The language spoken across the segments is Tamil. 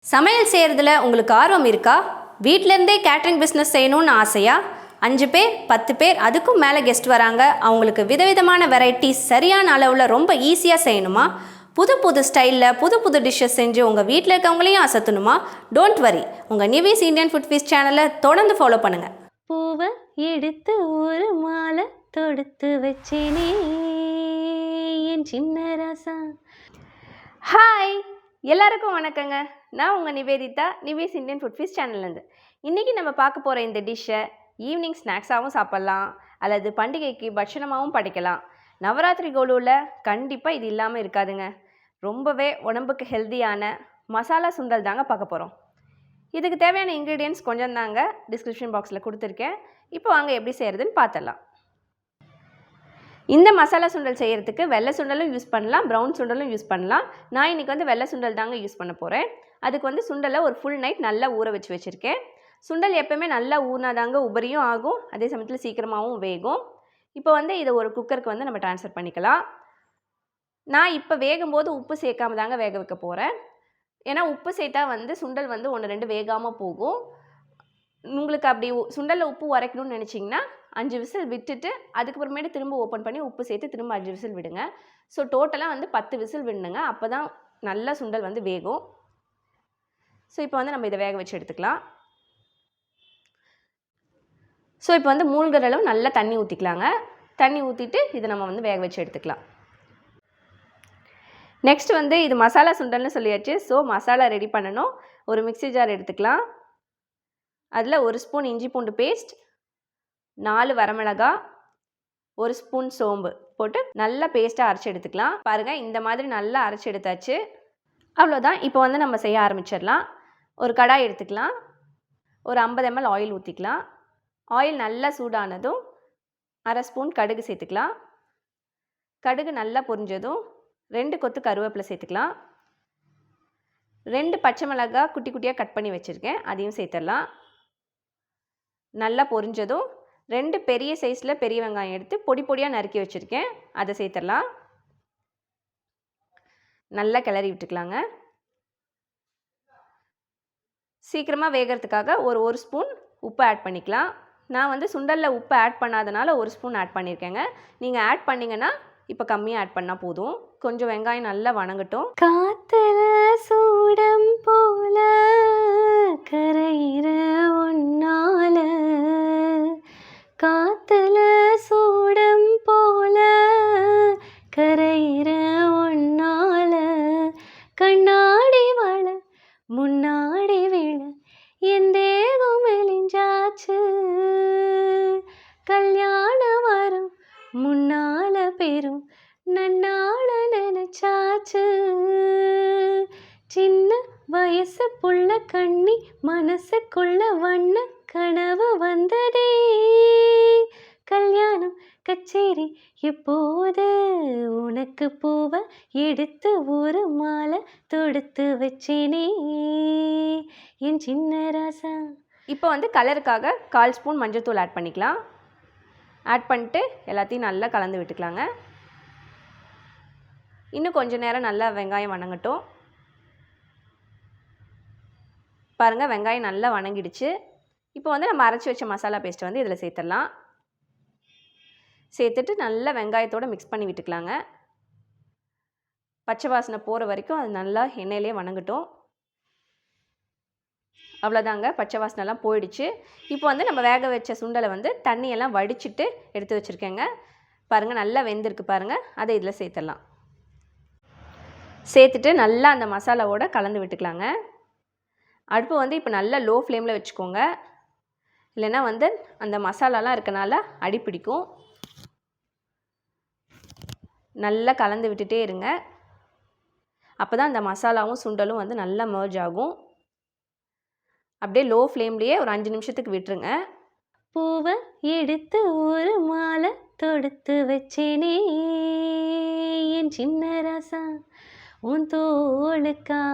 சமையல் செய்கிறதுல உங்களுக்கு ஆர்வம் இருக்கா? வீட்டிலேருந்தே கேட்ரிங் பிஸ்னஸ் செய்யணும்னு ஆசையா? 5 பேர் 10 பேர் அதுக்கும் மேலே கெஸ்ட் வராங்க, அவங்களுக்கு விதவிதமான வெரைட்டிஸ் சரியான அளவில் ரொம்ப ஈஸியாக செய்யணுமா? புது புது ஸ்டைலில் புது புது டிஷ்ஷஸ் செஞ்சு உங்கள் வீட்டில் இருக்கவங்களையும் அசத்தணுமா? டோன்ட் வரி, உங்கள் நிவேஸ் இந்தியன் ஃபுட் ஃபீஸ்ட் சேனலை தொடர்ந்து ஃபாலோ பண்ணுங்கள். பூவை எடுத்து ஒரு மாலை தொடுத்து வச்சேனே என் சின்ன ராசா. ஹாய், எல்லாருக்கும் வணக்கங்க. நான் உங்கள் Nivedita, Nivi's Indian food feast சேனல்லேருந்து. இன்றைக்கி நம்ம பார்க்க போகிற இந்த டிஷ்ஷை ஈவினிங் ஸ்நாக்ஸாகவும் சாப்பிட்லாம், அல்லது பண்டிகைக்கு பட்சணமாகவும் படைக்கலாம். நவராத்திரி கோலுவில் கண்டிப்பாக இது இல்லாமல் இருக்காதுங்க. ரொம்பவே உடம்புக்கு ஹெல்த்தியான மசாலா சுண்டல் தாங்க பார்க்க போகிறோம். இதுக்கு தேவையான இன்க்ரீடியன்ட்ஸ் கொஞ்சம் தாங்க டிஸ்கிரிப்ஷன் பாக்ஸில் கொடுத்துருக்கேன். இப்போ வாங்க எப்படி செய்கிறதுன்னு பார்த்துடலாம். இந்த மசாலா சுண்டல் செய்கிறதுக்கு வெள்ளை சுண்டலும் யூஸ் பண்ணலாம், ப்ரௌன் சுண்டலும் யூஸ் பண்ணலாம். நான் இன்றைக்கி வந்து வெள்ளை சுண்டல் தாங்க யூஸ் பண்ண போகிறேன். அதுக்கு வந்து சுண்டலை ஒரு ஃபுல் நைட் நல்லா ஊற வச்சுருக்கேன். சுண்டல் எப்போவுமே நல்லா ஊறினாதாங்க உபரியும் ஆகும், அதே சமயத்தில் சீக்கிரமாகவும் வேகும். இப்போ வந்து இதை ஒரு குக்கருக்கு வந்து நம்ம ட்ரான்ஸ்ஃபர் பண்ணிக்கலாம். நான் இப்போ வேகும்போது உப்பு சேர்க்காம தாங்க வேக வைக்க போகிறேன். ஏன்னா உப்பு சேர்த்தா வந்து சுண்டல் வந்து 1-2 வேகாமல் போகும். உங்களுக்கு அப்படி சுண்டலில் உப்பு உரைக்கணும்னு நினச்சிங்கன்னா 5 விசில் விட்டுட்டு அதுக்கப்புறமேட்டு திரும்ப ஓப்பன் பண்ணி உப்பு சேர்த்து திரும்ப 5 விசில் விடுங்க. ஸோ டோட்டலாக வந்து 10 விசில் விடணுங்க, அப்போ தான் நல்லா சுண்டல் வந்து வேகும். ஸோ இப்போ வந்து நம்ம இதை வேக வச்சு எடுத்துக்கலாம். ஸோ இப்போ வந்து மூழ்கிற அளவு நல்லா தண்ணி ஊற்றிக்கலாங்க. தண்ணி ஊற்றிட்டு இதை நம்ம வந்து வேக வச்சு எடுத்துக்கலாம். நெக்ஸ்ட் வந்து இது மசாலா சுண்டல்னு சொல்லியாச்சு. ஸோ மசாலா ரெடி பண்ணணும். ஒரு மிக்ஸி ஜார் எடுத்துக்கலாம். அதில் 1 ஸ்பூன் இஞ்சி பூண்டு பேஸ்ட், 4 வரமிளகா, 1 ஸ்பூன் சோம்பு போட்டு நல்லா பேஸ்ட்டாக அரைச்சி எடுத்துக்கலாம். பாருங்கள், இந்த மாதிரி நல்லா அரைச்சி எடுத்தாச்சு. அவ்வளோதான். இப்போ வந்து நம்ம செய்ய ஆரம்பிச்சிடலாம். ஒரு கடாய் எடுத்துக்கலாம். ஒரு 50 ml ஆயில் ஊற்றிக்கலாம். ஆயில் நல்லா சூடானதும் 1/2 ஸ்பூன் கடுகு சேர்த்துக்கலாம். கடுகு நல்லா பொரிஞ்சதும் 2 கொத்து கருவேப்பிலை சேர்த்துக்கலாம். 2 பச்சை மிளகாய் குட்டி குட்டியாக கட் பண்ணி வச்சுருக்கேன், அதையும் சேர்த்துடலாம். நல்லா பொரிஞ்சதும் 2 பெரிய சைஸில் பெரிய வெங்காயம் எடுத்து பொடி பொடியாக நறுக்கி வச்சுருக்கேன், அதை சேர்த்துடலாம். நல்லா கிளறி விட்டுக்கலாங்க. சீக்கிரமாக வேகிறதுக்காக ஒரு ஸ்பூன் உப்பு ஆட் பண்ணிக்கலாம். நான் வந்து சுண்டலில் உப்பு ஆட் பண்ணாதனால 1 ஸ்பூன் ஆட் பண்ணியிருக்கேங்க. நீங்கள் ஆட் பண்ணிங்கன்னா இப்போ கம்மியாக ஆட் பண்ணால் போதும். கொஞ்சம் வெங்காயம் நல்லா வணங்கட்டும். காத்துல சூடம் போல கரையிற ஒன்னால, காத்துல சூடம் போல கரையிற ஒன்னால, கண்ணாடி வள முன்னாடி விழ என் தேகம் மெலிஞ்சாச்சு, கல்யாணம் வரும் முன்னால பெரும் நன்னாள நினைச்சாச்சு, சின்ன வயசு புள்ள கண்ணி மனசுக்குள்ள வண்ண கனவு வந்ததே, கல்யாணம் கச்சேரி எப்போது, உனக்கு பூவை எடுத்து ஒரு மாலை தொடுத்து வச்சேனே என் சின்ன ராசா. இப்போ வந்து கலருக்காக 1/4 ஸ்பூன் மஞ்சள்தூள் ஆட் பண்ணிக்கலாம். ஆட் பண்ணிட்டு எல்லாத்தையும் நல்லா கலந்து விட்டுக்கலாங்க. இன்னும் கொஞ்சம் நேரம் நல்லா வெங்காயம் வணங்கட்டும். பாருங்கள், வெங்காயம் நல்லா வணங்கிடுச்சு. இப்போ வந்து நம்ம அரைச்சி வச்ச மசாலா பேஸ்ட்டை வந்து இதில் சேர்த்துடலாம். சேர்த்துட்டு நல்லா வெங்காயத்தோடு மிக்ஸ் பண்ணி விட்டுக்கலாங்க. பச்சை வாசனை போகிற வரைக்கும் அது நல்லா எண்ணெயிலே வணங்கட்டும். அவ்வளோதாங்க, பச்சை வாசனைலாம் போயிடுச்சு. இப்போ வந்து நம்ம வேக வச்ச சுண்டலை வந்து தண்ணியெல்லாம் வடிச்சிட்டு எடுத்து வச்சுருக்கேங்க. பாருங்கள், நல்லா வெந்திருக்கு பாருங்கள். அதை இதில் சேர்த்துடலாம். சேர்த்துட்டு நல்லா அந்த மசாலாவோட கலந்து விட்டுக்கலாங்க. அடுப்பு வந்து இப்போ நல்லா லோ ஃப்ளேமில் வச்சுக்கோங்க, இல்லைன்னா வந்து அந்த மசாலாலாம் இருக்கனால அடி பிடிக்கும். நல்லா கலந்து விட்டுட்டே இருங்க, அப்போ தான் அந்த மசாலாவும் சுண்டலும் வந்து நல்லா மர்ஜ் ஆகும். அப்படியே லோ ஃப்ளேம்லேயே ஒரு 5 நிமிஷத்துக்கு விட்டுருங்க. பூவை எடுத்து ஒரு மாலை தொடுத்து வச்சேனே என் சின்ன ராசா, உன் தோளுக்காகத்தான்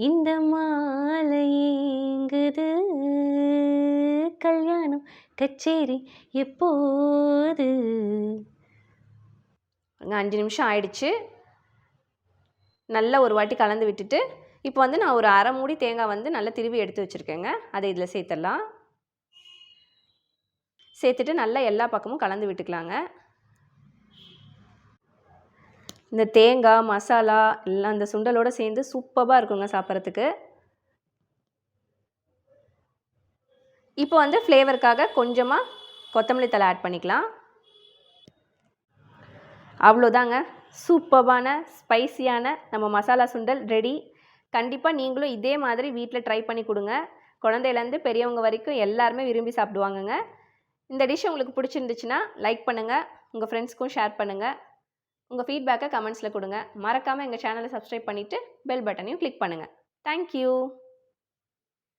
இந்த மாலை ஏங்குது, கல்யாணம் கச்சேரி எப்போது. 5 நிமிஷம் ஆயிடுச்சு. நல்லா ஒரு வாட்டி கலந்து விட்டுட்டு இப்போ வந்து நான் ஒரு அரை மூடி தேங்காய் வந்து நல்லா திருவி எடுத்து வச்சுருக்கேங்க. அதை இதில் சேர்த்துடலாம். சேர்த்துட்டு நல்லா எல்லா பக்கமும் கலந்து விட்டுக்கலாங்க. இந்த தேங்காய் மசாலா எல்லாம் அந்த சுண்டலோடு சேர்ந்து சூப்பராக இருக்குங்க சாப்பிட்றதுக்கு. இப்போ வந்து ஃப்ளேவருக்காக கொஞ்சமாக கொத்தமல்லி தழை ஆட் பண்ணிக்கலாம். அவ்வளோதாங்க, சூப்பரான ஸ்பைசியான நம்ம மசாலா சுண்டல் ரெடி. கண்டிப்பாக நீங்களும் இதே மாதிரி வீட்டில் ட்ரை பண்ணி கொடுங்க. குழந்தையிலேருந்து பெரியவங்க வரைக்கும் எல்லாருமே விரும்பி சாப்பிடுவாங்கங்க. இந்த டிஷ் உங்களுக்கு பிடிச்சிருந்துச்சுன்னா லைக் பண்ணுங்கள், உங்கள் ஃப்ரெண்ட்ஸ்க்கும் ஷேர் பண்ணுங்கள். உங்கள் ஃபீட்பேக்கை கமெண்ட்ஸில் கொடுங்க. மறக்காமல் எங்கள் சேனலை சப்ஸ்கிரைப் பண்ணிவிட்டு பெல் பட்டனையும் கிளிக் பண்ணுங்கள். தேங்க்யூ.